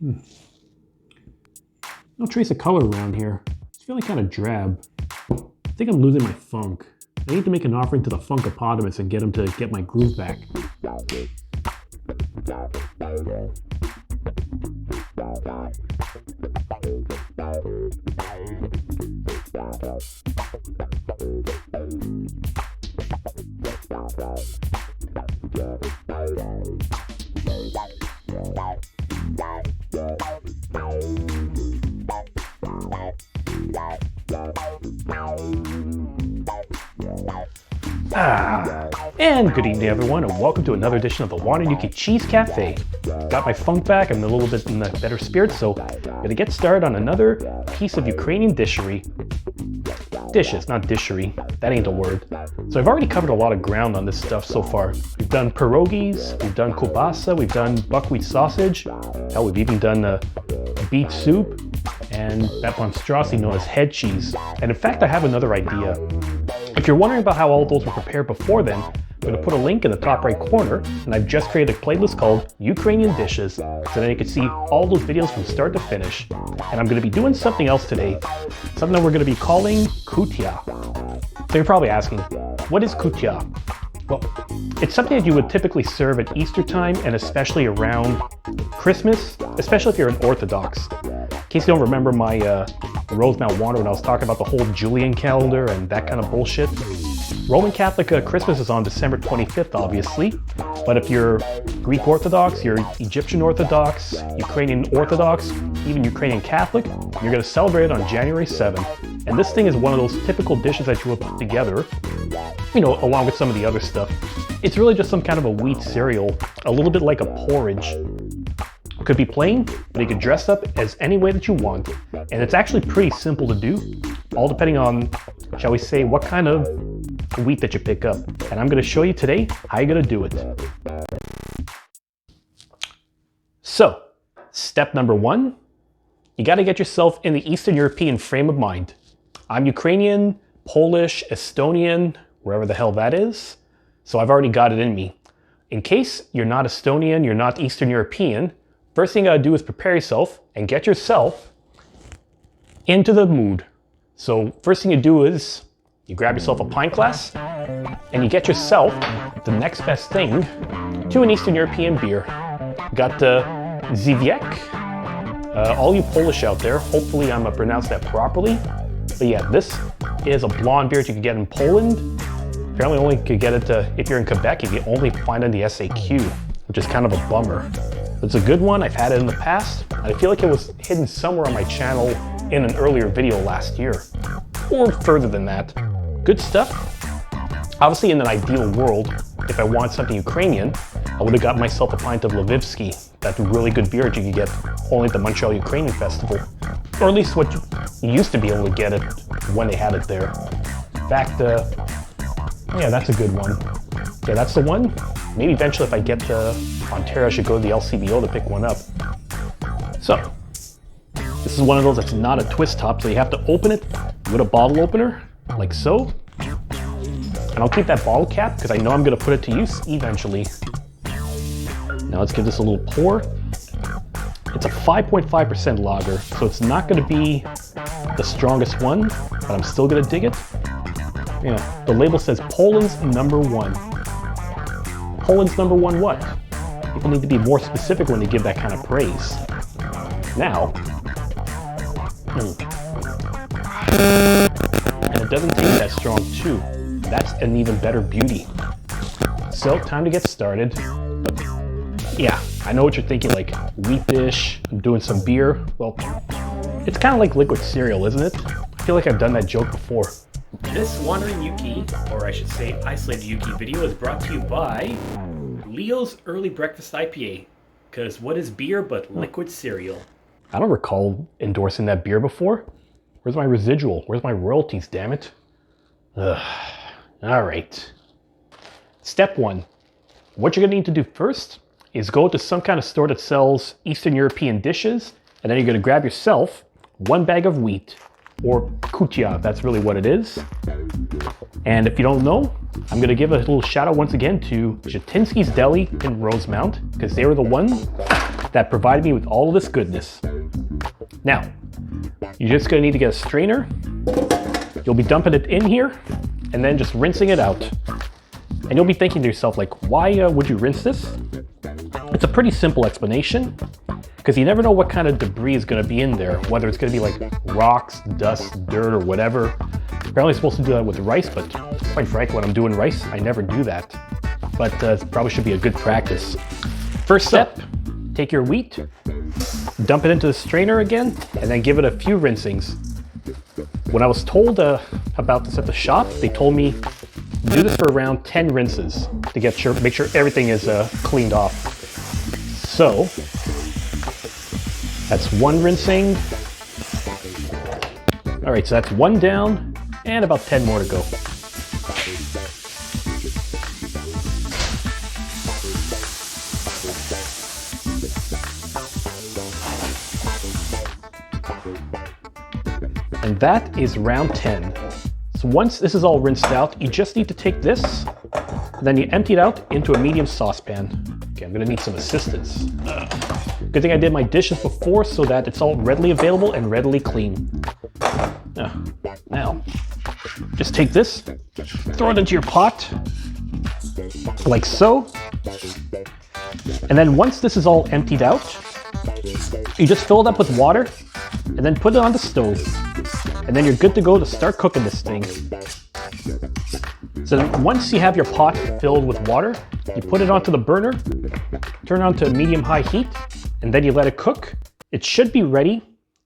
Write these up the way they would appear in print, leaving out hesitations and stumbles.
No trace of color around here. It's feeling kind of drab. I think I'm losing my funk. I need to make an offering to the funkopotamus and get him to get my groove back. And good evening everyone, and welcome to another edition of the Wanayuki Cheese Cafe. Got my funk back, I'm a little bit in a better spirit, so I'm gonna get started on another piece of Ukrainian dishes, not dishery, that ain't a word. So I've already covered a lot of ground on this stuff so far. We've done pierogies, we've done kielbasa, we've done buckwheat sausage, hell, we've even done beet soup, and that monstrosity known as head cheese. And in fact, I have another idea. If you're wondering about how all those were prepared before then, I'm going to put a link in the top right corner, and I've just created a playlist called Ukrainian Dishes, so then you can see all those videos from start to finish. And I'm going to be doing something else today, something that we're going to be calling Kutia. So you're probably asking, what is Kutia? Well, it's something that you would typically serve at Easter time and especially around Christmas, especially if you're an Orthodox. In case you don't remember my Rosemount Wander when I was talking about the whole Julian calendar and that kind of bullshit. Roman Catholic Christmas is on December 25th, obviously. But if you're Greek Orthodox, you're Egyptian Orthodox, Ukrainian Orthodox, even Ukrainian Catholic, you're going to celebrate it on January 7th. And this thing is one of those typical dishes that you will put together, you know, along with some of the other stuff. It's really just some kind of a wheat cereal, a little bit like a porridge. It could be plain, but you could dress up as any way that you want. And it's actually pretty simple to do, all depending on, shall we say, what kind of wheat that you pick up. And I'm going to show you today how you're going to do it. So, step number one, you got to get yourself in the Eastern European frame of mind. I'm Ukrainian, Polish, Estonian, wherever the hell that is. So I've already got it in me. In case you're not Estonian, you're not Eastern European, first thing you gotta do is prepare yourself and get yourself into the mood. So first thing you do is you grab yourself a pint glass and you get yourself the next best thing to an Eastern European beer. Got the Zywiec. All you Polish out there, hopefully I'm gonna pronounce that properly. But yeah, this is a blonde beer that you can get in Poland. Apparently only could get it if you're in Quebec, you can only find it in the SAQ, which is kind of a bummer. It's a good one, I've had it in the past. I feel like it was hidden somewhere on my channel in an earlier video last year, or further than that. Good stuff. Obviously in an ideal world, if I want something Ukrainian, I would have got myself a pint of Lvivsky, that really good beer that you could get only at the Montreal Ukrainian Festival. Or at least what you used to be able to get it when they had it there. In fact, yeah, that's a good one. Yeah, that's the one. Maybe eventually if I get to Ontario, I should go to the LCBO to pick one up. So, this is one of those that's not a twist top, so you have to open it with a bottle opener, like so. And I'll keep that bottle cap because I know I'm going to put it to use eventually. Now let's give this a little pour. It's a 5.5% lager, so it's not going to be the strongest one, but I'm still going to dig it. You know, the label says Poland's #1. Poland's #1 what? People need to be more specific when they give that kind of praise. Now, and it doesn't taste that strong too. That's an even better beauty. So, time to get started. Yeah, I know what you're thinking, like wheat dish, I'm doing some beer. Well, it's kind of like liquid cereal, isn't it? I feel like I've done that joke before. This Wandering Yuki, or I should say Isolated Yuki video, is brought to you by Leo's Early Breakfast IPA. Because what is beer but liquid cereal? I don't recall endorsing that beer before. Where's my residual? Where's my royalties, damn it? Ugh. All right. Step one. What you're gonna need to do first is go to some kind of store that sells Eastern European dishes, and then you're gonna grab yourself 1 bag of wheat, or Kutia, that's really what it is. And if you don't know, I'm gonna give a little shout out once again to Jatinsky's Deli in Rosemount, because they were the ones that provided me with all of this goodness. Now, you're just gonna need to get a strainer. You'll be dumping it in here and then just rinsing it out. And you'll be thinking to yourself, like, why would you rinse this? It's a pretty simple explanation, because you never know what kind of debris is gonna be in there, whether it's gonna be like rocks, dust, dirt, or whatever. Apparently I'm supposed to do that with rice, but quite frankly, when I'm doing rice, I never do that. But it probably should be a good practice. First step, take your wheat, dump it into the strainer again, and then give it a few rinsings. When I was told about this at the shop, they told me do this for around 10 rinses to make sure everything is cleaned off. So that's one rinsing. All right, so that's one down and about 10 more to go. And that is round 10. So once this is all rinsed out, you just need to take this, and then you empty it out into a medium saucepan. Okay, I'm gonna need some assistance. Good thing I did my dishes before so that it's all readily available and readily clean. Now, just take this, throw it into your pot, like so. And then once this is all emptied out, you just fill it up with water and then put it on the stove. And then you're good to go to start cooking this thing. So then once you have your pot filled with water, you put it onto the burner, turn it on to medium-high heat, and then you let it cook. It should be ready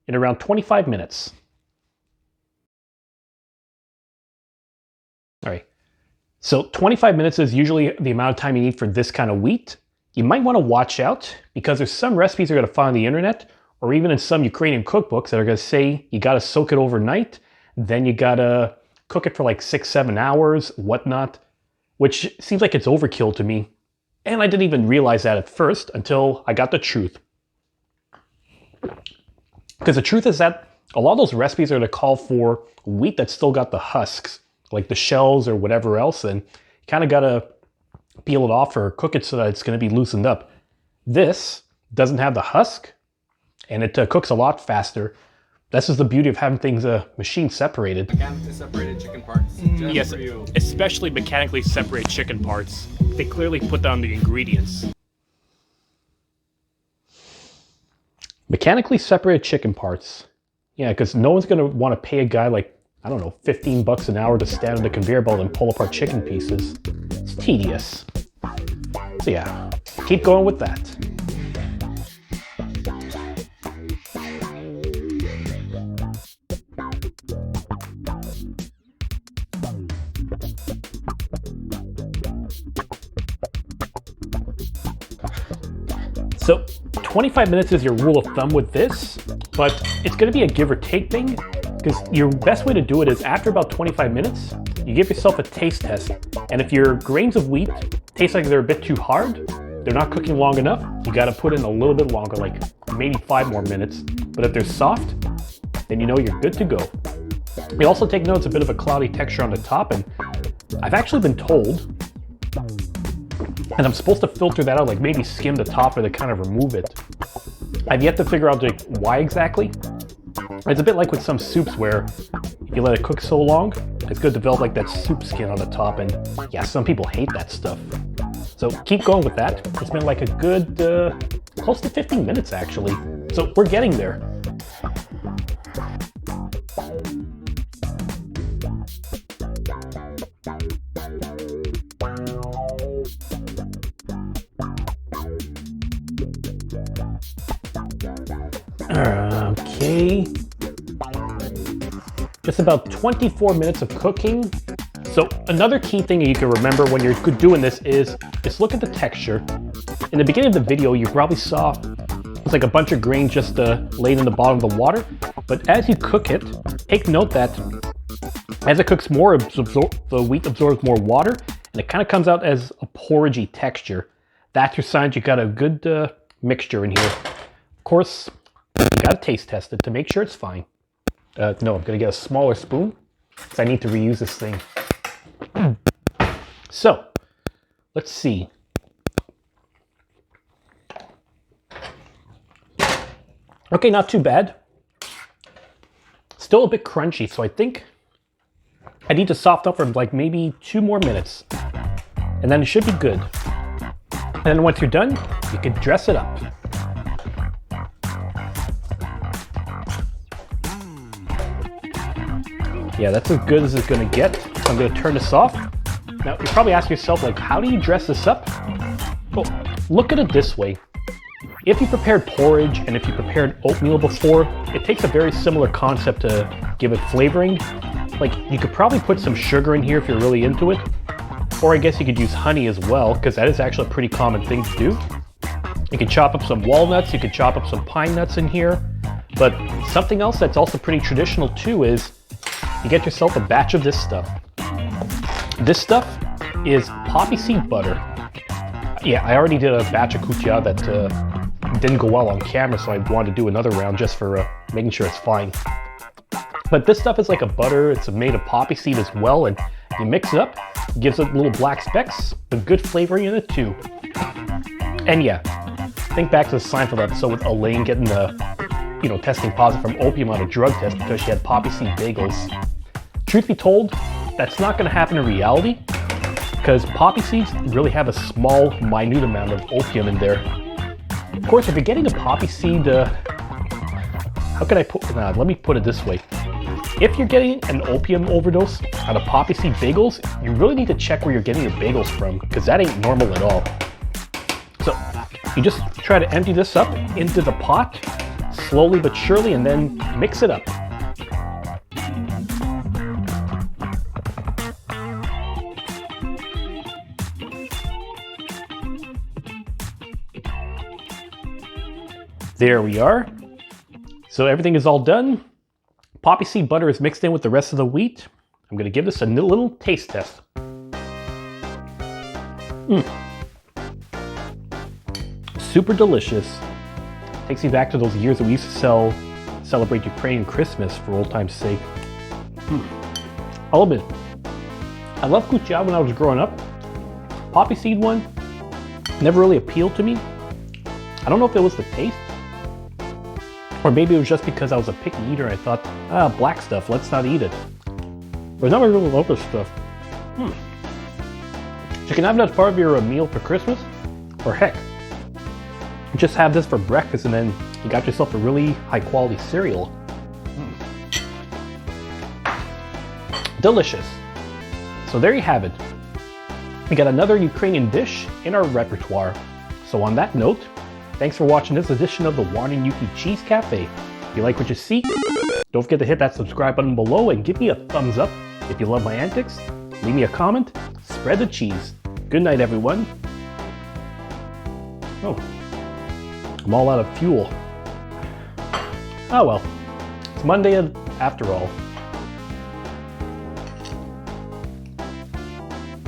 in around 25 minutes. All right, so 25 minutes is usually the amount of time you need for this kind of wheat. You might want to watch out because there's some recipes you're going to find on the internet or even in some Ukrainian cookbooks that are going to say you got to soak it overnight, then you got to cook it for like 6-7 hours, whatnot, which seems like it's overkill to me. And I didn't even realize that at first until I got the truth. Because the truth is that a lot of those recipes are going to call for wheat that's still got the husks, like the shells or whatever else, and you kind of got to peel it off or cook it so that it's going to be loosened up. This doesn't have the husk, and it cooks a lot faster. This is the beauty of having things machine separated. Mechanically separated chicken parts. Yes, for you. Especially mechanically separated chicken parts. They clearly put down the ingredients. Mechanically separated chicken parts. Yeah, because no one's going to want to pay a guy like, I don't know, 15 bucks an hour to stand on the conveyor belt and pull apart chicken pieces. It's tedious. So yeah, keep going with that. So 25 minutes is your rule of thumb with this, but it's going to be a give or take thing, because your best way to do it is after about 25 minutes, you give yourself a taste test. And if your grains of wheat taste like they're a bit too hard, they're not cooking long enough, you got to put in a little bit longer, like maybe 5 more minutes. But if they're soft, then you know you're good to go. You also take note it's a bit of a cloudy texture on the top, and I've actually been told, and I'm supposed to filter that out, like maybe skim the top or to kind of remove it. I've yet to figure out like why exactly. It's a bit like with some soups where if you let it cook so long, it's going to develop like that soup skin on the top, and yeah, some people hate that stuff. So keep going with that. It's been like a good, close to 15 minutes actually. So we're getting there. Okay, just about 24 minutes of cooking. So another key thing you can remember when you're doing this is just look at the texture. In the beginning of the video, you probably saw it's like a bunch of grain just laid in the bottom of the water. But as you cook it, take note that as it cooks more, the wheat absorbs more water, and it kind of comes out as a porridgey texture. That's your sign you got a good mixture in here. Of course, you got to taste test it to make sure it's fine. No, I'm going to get a smaller spoon because I need to reuse this thing. So, let's see. Okay, not too bad. Still a bit crunchy, so I think I need to soften up for like maybe 2 more minutes. And then it should be good. And then once you're done, you can dress it up. Yeah, that's as good as it's gonna get. So I'm gonna turn this off. Now, you're probably asking yourself, like, how do you dress this up? Well, look at it this way. If you prepared porridge and if you prepared oatmeal before, it takes a very similar concept to give it flavoring. Like, you could probably put some sugar in here if you're really into it. Or I guess you could use honey as well, because that is actually a pretty common thing to do. You could chop up some walnuts, you could chop up some pine nuts in here. But something else that's also pretty traditional too is you get yourself a batch of this stuff. This stuff is poppy seed butter. Yeah, I already did a batch of Kutia that didn't go well on camera, so I wanted to do another round just for making sure it's fine. But this stuff is like a butter, it's made of poppy seed as well, and you mix it up, it gives it little black specks, but good flavoring in it too. And yeah, think back to the Seinfeld episode with Elaine getting the, testing positive from opium on a drug test because she had poppy seed bagels. Truth be told, that's not going to happen in reality, because poppy seeds really have a small, minute amount of opium in there. Of course, if you're getting a poppy seed, how can I put, let me put it this way. If you're getting an opium overdose on a poppy seed bagels, you really need to check where you're getting your bagels from, because that ain't normal at all. So you just try to empty this up into the pot, slowly but surely, and then mix it up. There we are. So everything is all done. Poppy seed butter is mixed in with the rest of the wheat. I'm gonna give this a little taste test. Super delicious. Takes me back to those years that we used to celebrate Ukrainian Christmas for old time's sake. I'll admit, I loved Kutia when I was growing up. Poppy seed one never really appealed to me. I don't know if it was the taste, or maybe it was just because I was a picky eater and I thought, black stuff, let's not eat it. But now I really love this stuff. So you can have that as part of your meal for Christmas, or heck, just have this for breakfast and then you got yourself a really high quality cereal. Delicious. So there you have it. We got another Ukrainian dish in our repertoire. So on that note, thanks for watching this edition of the Juan and Yuki Cheese Cafe. If you like what you see, don't forget to hit that subscribe button below and give me a thumbs up. If you love my antics, leave me a comment, spread the cheese. Good night, everyone. Oh, I'm all out of fuel. Oh well, it's Monday after all.